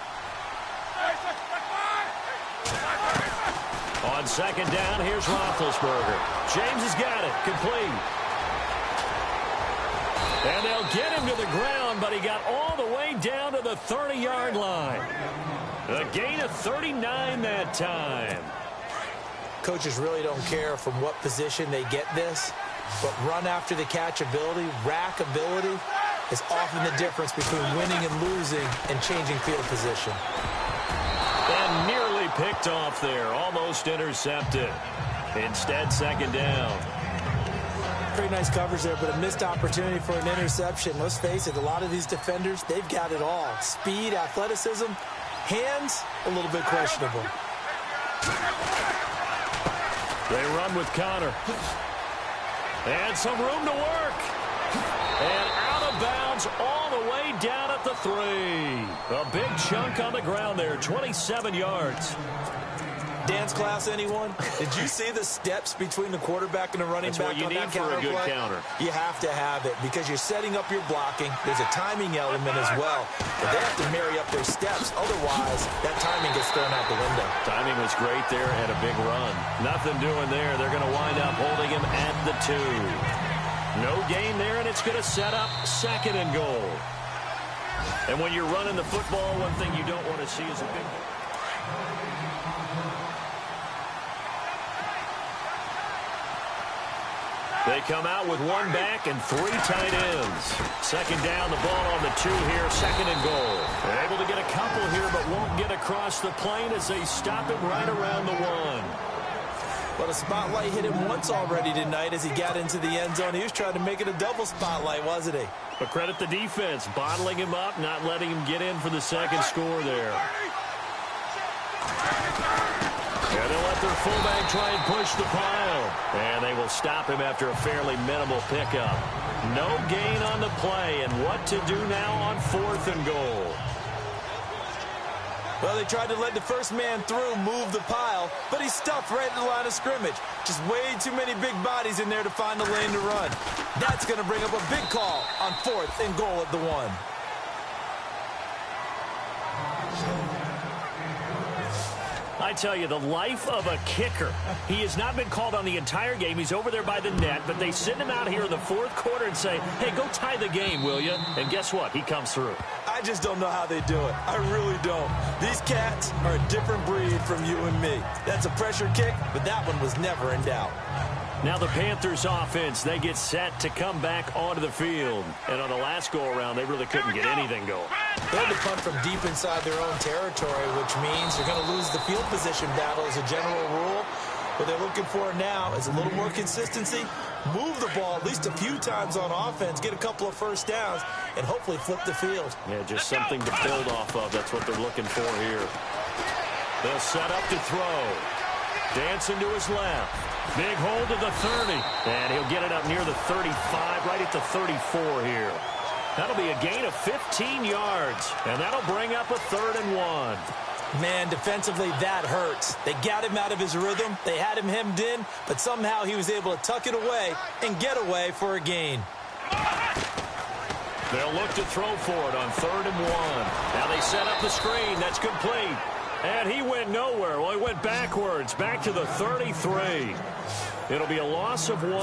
On 2nd down, here's Roethlisberger. James has got it, complete. And they'll get him to the ground, but he got all the way down to the 30-yard line. A gain of 39 that time. Coaches really don't care from what position they get this, but run after the catch ability, rack ability, is often the difference between winning and losing and changing field position. And nearly picked off there, almost intercepted. Instead, 2nd down. Pretty nice coverage there, but a missed opportunity for an interception. Let's face it, a lot of these defenders, they've got it all. Speed, athleticism, hands, a little bit questionable. They run with Connor. And some room to work. And out of bounds all the way down at the 3. A big chunk on the ground there, 27 yards. Dance class, anyone? Did you see the steps between the quarterback and the running back on that counter play? That's what you need for a good counter. You have to have it because you're setting up your blocking. There's a timing element as well. But they have to marry up their steps. Otherwise, that timing gets thrown out the window. Timing was great there and a big run. Nothing doing there. They're going to wind up holding him at the 2. No gain there, and it's going to set up 2nd and goal. And when you're running the football, one thing you don't want to see is a big... They come out with 1 back and 3 tight ends. 2nd down, the ball on the 2 here, 2nd and goal. They're able to get a couple here, but won't get across the plane as they stop him right around the 1. Well, the spotlight hit him once already tonight as he got into the end zone. He was trying to make it a double spotlight, wasn't he? But credit the defense, bottling him up, not letting him get in for the 2nd score there. And they'll let their fullback try and push the pile. And they will stop him after a fairly minimal pickup. No gain on the play, and what to do now on 4th and goal. Well, they tried to let the first man through, move the pile, but he's stuffed right at the line of scrimmage. Just way too many big bodies in there to find a lane to run. That's going to bring up a big call on 4th and goal at the 1. I tell you, the life of a kicker. He has not been called on the entire game. He's over there by the net, but they send him out here in the 4th quarter and say, hey, go tie the game, will you? And guess what? He comes through. I just don't know how they do it. I really don't. These cats are a different breed from you and me. That's a pressure kick, but that one was never in doubt. Now the Panthers offense, they get set to come back onto the field. And on the last go-around, they really couldn't get anything going. They had to punt from deep inside their own territory, which means they're going to lose the field position battle as a general rule. What they're looking for now is a little more consistency, move the ball at least a few times on offense, get a couple of first downs, and hopefully flip the field. Yeah, just something to build off of. That's what they're looking for here. They'll set up to throw. Dancing to his left. Big hold to the 30. And he'll get it up near the 35, right at the 34 here. That'll be a gain of 15 yards. And that'll bring up a 3rd and 1. Man, defensively, that hurts. They got him out of his rhythm. They had him hemmed in, but somehow he was able to tuck it away and get away for a gain. They'll look to throw for it on 3rd and 1. Now they set up the screen. That's complete. And he went nowhere. Well, he went backwards, back to the 33. It'll be a loss of 1,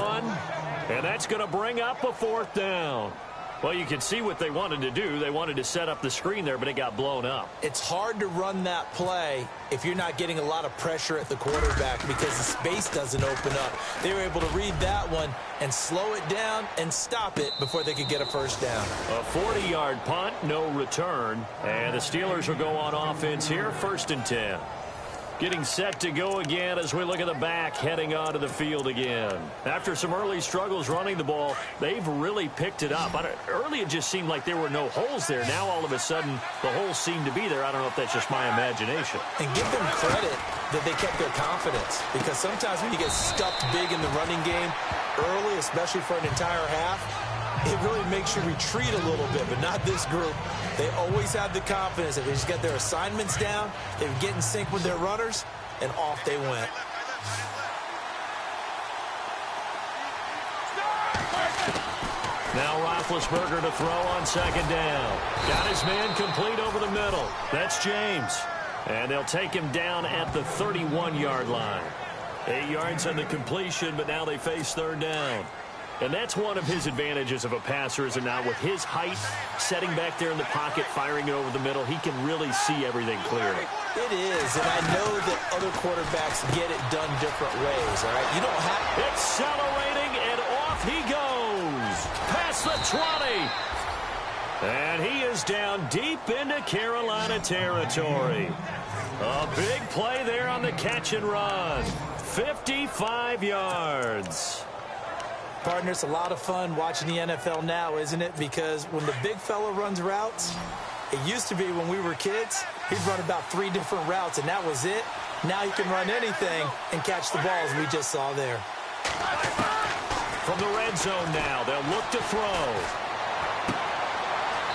and that's going to bring up a 4th down. Well, you can see what they wanted to do. They wanted to set up the screen there, but it got blown up. It's hard to run that play if you're not getting a lot of pressure at the quarterback because the space doesn't open up. They were able to read that one and slow it down and stop it before they could get a first down. A 40-yard punt, no return. And the Steelers will go on offense here, 1st and 10. Getting set to go again as we look at the back, heading onto the field again. After some early struggles running the ball, they've really picked it up. Early it just seemed like there were no holes there. Now all of a sudden the holes seem to be there. I don't know if that's just my imagination. And give them credit that they kept their confidence, because sometimes when you get stuffed big in the running game early, especially for an entire half, it really makes you retreat a little bit, but not this group. They always have the confidence that they just got their assignments down, they would get in sync with their runners, and off they went. Now Roethlisberger to throw on 2nd down. Got his man complete over the middle. That's James. And they'll take him down at the 31-yard line. 8 yards on the completion, but now they face 3rd down. And that's one of his advantages of a passer, is it not? With his height, setting back there in the pocket, firing it over the middle, he can really see everything clearly. It is, and I know that other quarterbacks get it done different ways, all right? You don't have... Accelerating, and off he goes. Past the 20. And he is down deep into Carolina territory. A big play there on the catch and run. 55 yards. Partner, it's a lot of fun watching the NFL now, isn't it? Because when the big fella runs routes, it used to be when we were kids, he'd run about 3 different routes, and that was it. Now he can run anything and catch the balls we just saw there. From the red zone now, they'll look to throw.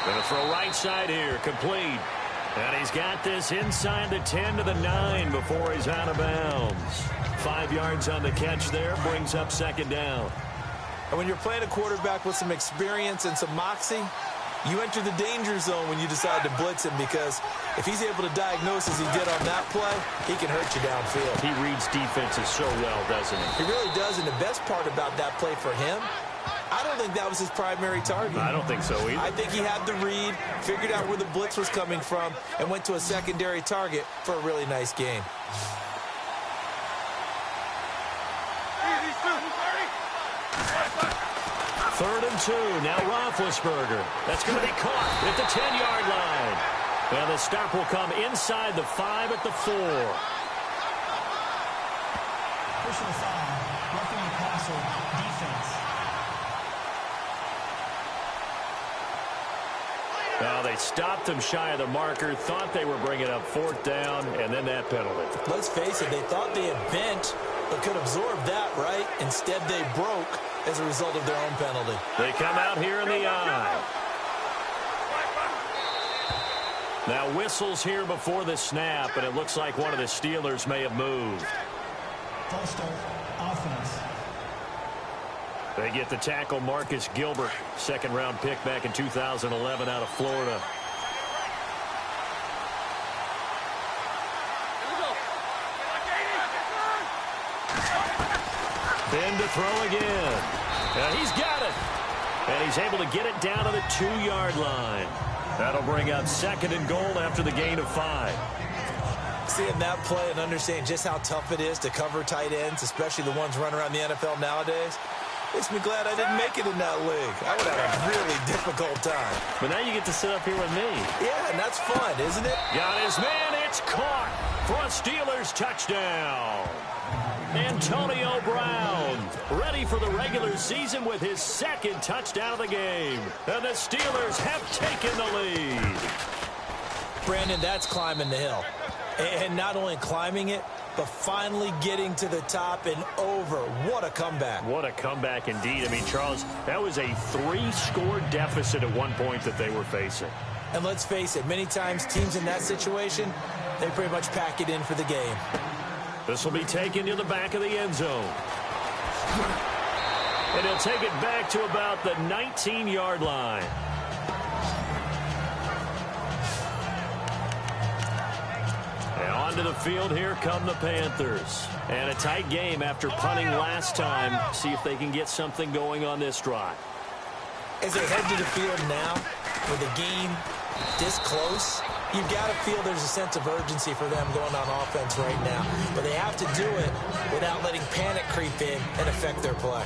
Going to throw right side here, complete. And he's got this inside the 10 to the 9 before he's out of bounds. 5 yards on the catch there, brings up 2nd down. And when you're playing a quarterback with some experience and some moxie, you enter the danger zone when you decide to blitz him, because if he's able to diagnose as he did on that play, he can hurt you downfield. He reads defenses so well, doesn't he? He really does, and the best part about that play for him, I don't think that was his primary target. I don't think so either. I think he had the read, figured out where the blitz was coming from, and went to a secondary target for a really nice gain. Third and 2. Now Roethlisberger. That's going to be caught at the 10-yard line. And the stop will come inside the 5 at the 4. Personal foul, roughing the passer, defense. Now they stopped him shy of the marker, thought they were bringing up 4th down, and then that penalty. Let's face it, they thought they had bent, but could absorb that, right? Instead, they broke as a result of their own penalty. They come out here in the eye. Now whistles here before the snap, and it looks like one of the Steelers may have moved. False start, offense. They get the tackle, Marcus Gilbert, second-round pick back in 2011 out of Florida. Ben to throw again. He's got it. And he's able to get it down to the 2-yard line. That'll bring up 2nd and goal after the gain of 5. Seeing that play and understanding just how tough it is to cover tight ends, especially the ones running around the NFL nowadays, makes me glad I didn't make it in that league. I would have a really difficult time. But now you get to sit up here with me. Yeah, and that's fun, isn't it? Got his man. It's caught for a Steelers touchdown. Antonio Brown ready for the regular season with his 2nd touchdown of the game. And the Steelers have taken the lead. Brandon, that's climbing the hill. And not only climbing it, but finally getting to the top and over. What a comeback. What a comeback indeed. I mean, Charles, that was a 3-score deficit at one point that they were facing. And let's face it, many times teams in that situation, they pretty much pack it in for the game. This will be taken to the back of the end zone. And he'll take it back to about the 19-yard line. And onto the field, here come the Panthers. And a tight game after punting last time. See if they can get something going on this drive. As they head to the field now, with the game this close, you've got to feel there's a sense of urgency for them going on offense right now. But they have to do it without letting panic creep in and affect their play.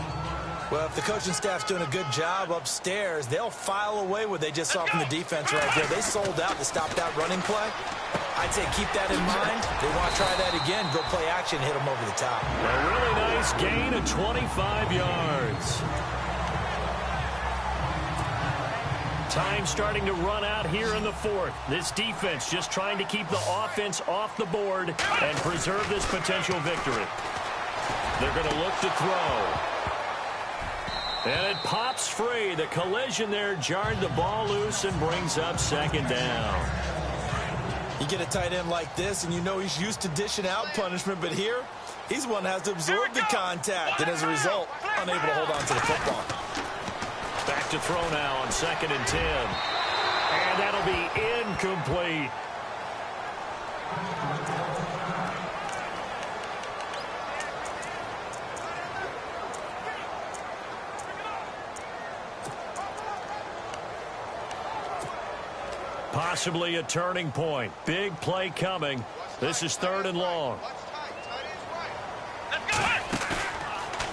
Well, if the coaching staff's doing a good job upstairs, they'll file away what they just saw from the defense right there. They sold out to stop that running play. I'd say keep that in mind. They want to try that again, go play action, hit them over the top. A really nice gain of 25 yards. Time starting to run out here in the 4th. This defense just trying to keep the offense off the board and preserve this potential victory. They're going to look to throw. And it pops free. The collision there jarred the ball loose and brings up 2nd down. You get a tight end like this, and you know he's used to dishing out punishment, but here, he's the one that has to absorb the contact, and as a result, unable to hold on to the football. Back to throw now on 2nd and 10. And that'll be incomplete. Possibly a turning point. Big play coming. This is 3rd and long.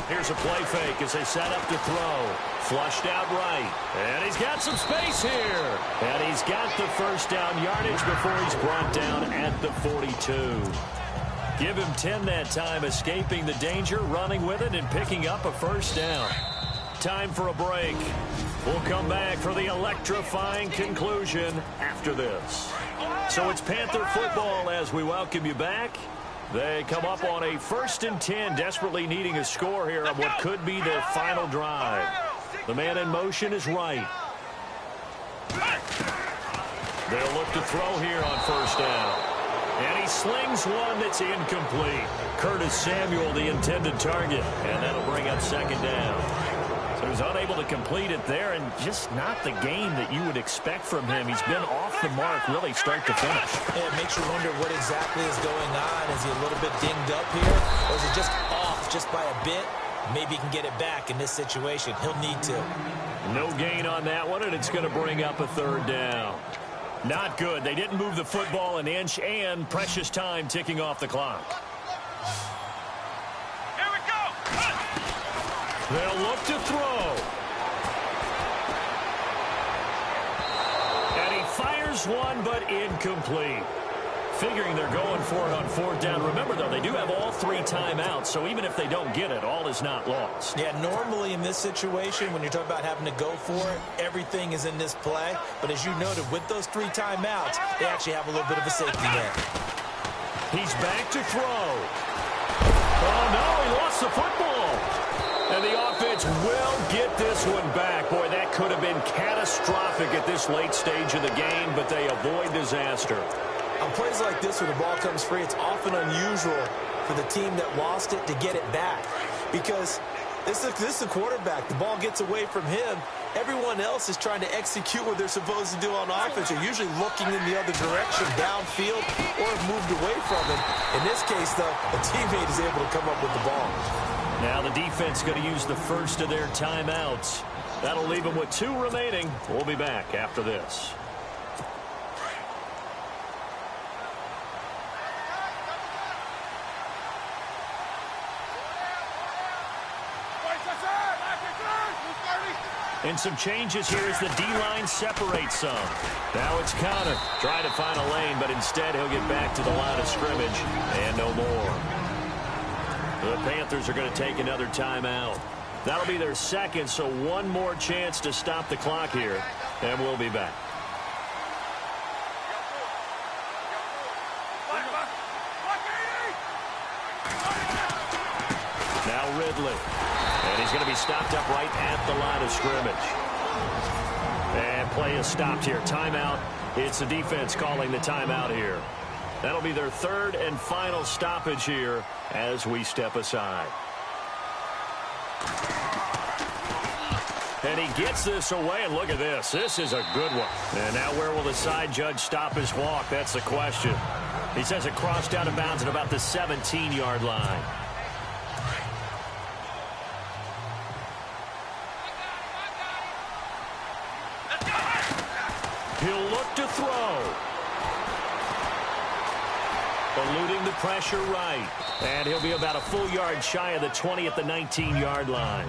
Here's a play fake as they set up to throw. Flushed out right. And he's got some space here. And he's got the first down yardage before he's brought down at the 42. Give him 10 that time, escaping the danger, running with it, and picking up a first down. Time for a break. We'll come back for the electrifying conclusion after this. So it's Panther football as we welcome you back. They come up on a 1st and 10, desperately needing a score here on what could be their final drive. The man in motion is right. They'll look to throw here on 1st down. And he slings one that's incomplete. Curtis Samuel, the intended target. And that'll bring up 2nd down. So he's unable to complete it there, and just not the game that you would expect from him. He's been off the mark really start to finish. Yeah, it makes you wonder what exactly is going on. Is he a little bit dinged up here, or is it just off just by a bit? Maybe he can get it back in this situation. He'll need to. No gain on that one, and it's going to bring up a 3rd down. Not good. They didn't move the football an inch, and precious time ticking off the clock. Here we go. They'll look to throw. And he fires one, but incomplete. Figuring they're going for it on 4th down. Remember, though, they do have all 3 timeouts, so even if they don't get it, all is not lost. Yeah, normally in this situation, when you're talking about having to go for it, everything is in this play. But as you noted, with those 3 timeouts, they actually have a little bit of a safety net. He's back to throw. Oh, no, he lost the football. And the offense will get this one back. Boy, that could have been catastrophic at this late stage of the game, but they avoid disaster. On plays like this where the ball comes free, it's often unusual for the team that lost it to get it back. Because this is a quarterback. The ball gets away from him. Everyone else is trying to execute what they're supposed to do on offense. They're usually looking in the other direction, downfield, or have moved away from him. In this case, though, a teammate is able to come up with the ball. Now the defense going to use the first of their timeouts. That'll leave them with 2 remaining. We'll be back after this. And some changes here as the D-line separates some. Now it's Connor trying to find a lane, but instead he'll get back to the line of scrimmage and no more. The Panthers are going to take another timeout. That'll be their second, so one more chance to stop the clock here, and we'll be back. Now Ridley. And he's going to be stopped up right at the line of scrimmage. And play is stopped here. Timeout. It's the defense calling the timeout here. That'll be their 3rd and final stoppage here as we step aside. And he gets this away, and look at this. This is a good one. And now where will the side judge stop his walk? That's the question. He says it crossed out of bounds at about the 17-yard line. He'll look to throw. Eluding the pressure right. And he'll be about a full yard shy of the 20 at the 19-yard line.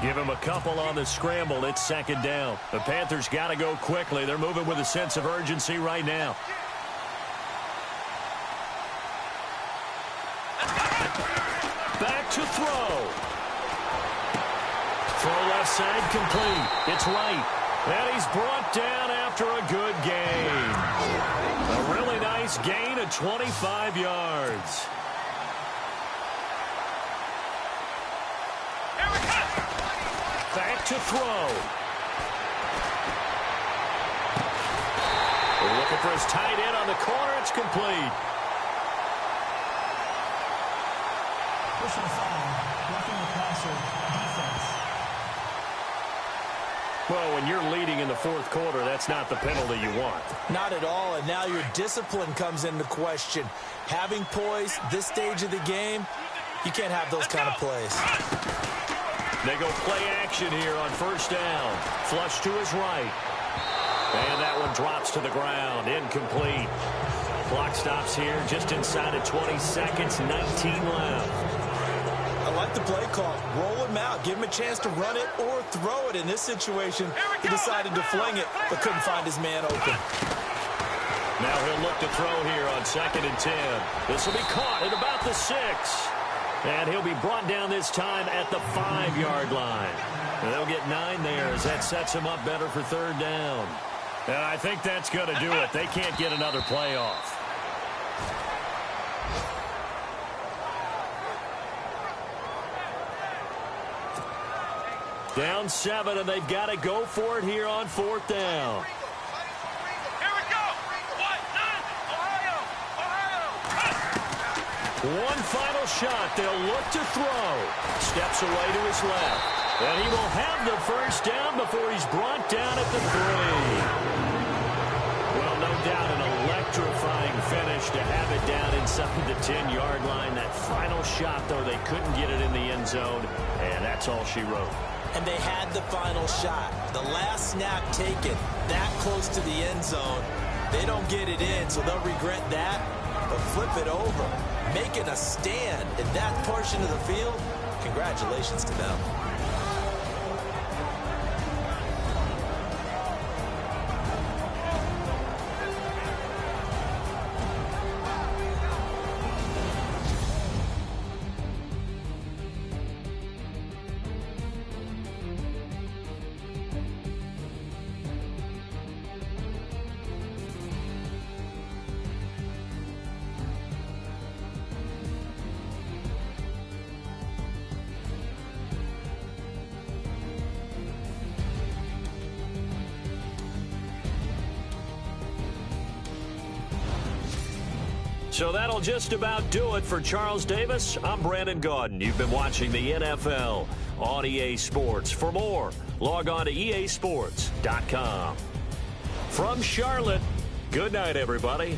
Give him a couple on the scramble. It's 2nd down. The Panthers got to go quickly. They're moving with a sense of urgency right now. Back to throw. Throw left side complete. It's right. And he's brought down after a good gain. A really nice gain of 25 yards. Back to throw. We're looking for his tight end on the corner. It's complete. Personal foul, roughing the passer, defense. Well, when you're leading in the 4th quarter, that's not the penalty you want. Not at all, and now your discipline comes into question. Having poise, this stage of the game, you can't have those kind of plays. They go play action here on 1st down. Flush to his right. And that one drops to the ground. Incomplete. Clock stops here just inside of 20 seconds. 19 left. I like the play call. Roll him out. Give him a chance to run it or throw it. In this situation, he decided to fling it, but couldn't find his man open. Now he'll look to throw here on 2nd and 10. This will be caught at about the 6. And he'll be brought down this time at the 5-yard line. And they'll get 9 there as that sets him up better for 3rd down. And I think that's going to do it. They can't get another play off. Down 7, and they've got to go for it here on 4th down. Here we go. 1-9. Ohio. One final shot. They'll look to throw. Steps away to his left. And he will have the 1st down before he's brought down at the 3. Well, no doubt an electrifying finish to have it down inside the 10-yard line. That final shot, though, they couldn't get it in the end zone, and that's all she wrote. And they had the final shot. The last snap taken that close to the end zone. They don't get it in, so they'll regret that. But flip it over, making a stand in that portion of the field, congratulations to them. So that'll just about do it for Charles Davis. I'm Brandon Gaudin. You've been watching the NFL on EA Sports. For more, log on to easports.com. From Charlotte, good night, everybody.